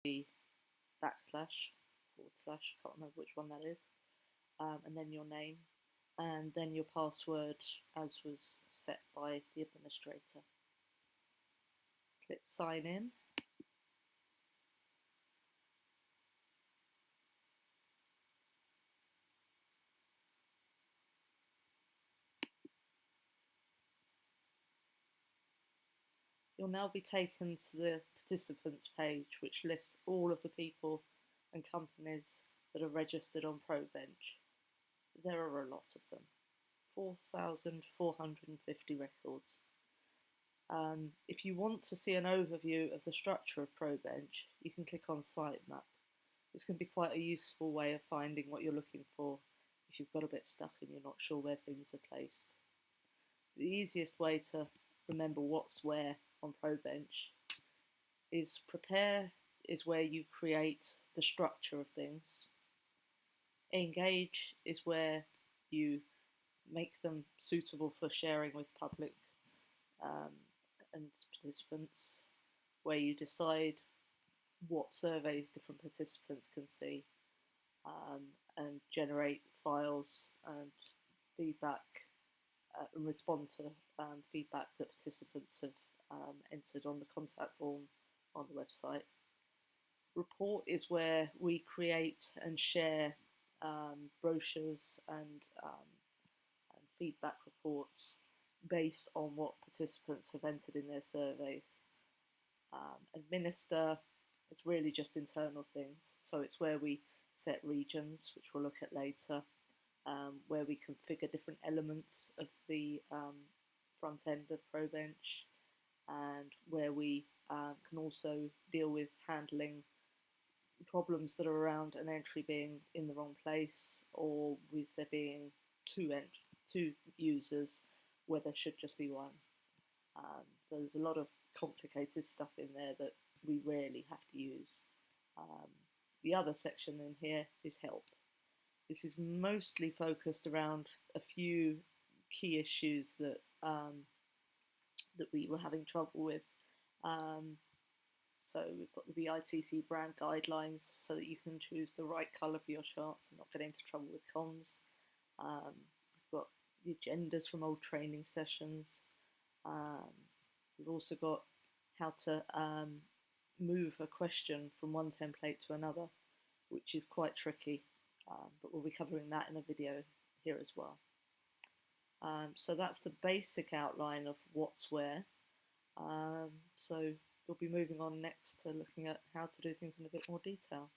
the backslash, forward slash, can't remember which one that is, and then your name, and then your password as was set by the administrator. Click sign in. You'll now be taken to the participants page, which lists all of the people and companies that are registered on probench. There are a lot of them, 4,450 records. If you want to see an overview of the structure of probench, you can click on sitemap. This can be quite a useful way of finding what you're looking for if you've got a bit stuck and you're not sure where things are placed. The easiest way to remember what's where on probench is prepare is where you create the structure of things. Engage is where you make them suitable for sharing with public and participants, where you decide what surveys different participants can see and generate files and feedback and respond to feedback that participants have entered on the contact form on the website. Report is where we create and share brochures and feedback reports based on what participants have entered in their surveys. Administer is really just internal things, so it's where we set regions, which we'll look at later, where we configure different elements of the front end of probench, and where we can also deal with handling problems that are around an entry being in the wrong place, or with there being two users where there should just be one. So there's a lot of complicated stuff in there that we rarely have to use. The other section in here is help. This is mostly focused around a few key issues that that we were having trouble with. So we've got the BITC brand guidelines so that you can choose the right colour for your charts and not get into trouble with comms. We've got the agendas from old training sessions. We've also got how to move a question from one template to another, which is quite tricky, but we'll be covering that in a video here as well. So that's the basic outline of what's where. So we'll be moving on next to looking at how to do things in a bit more detail.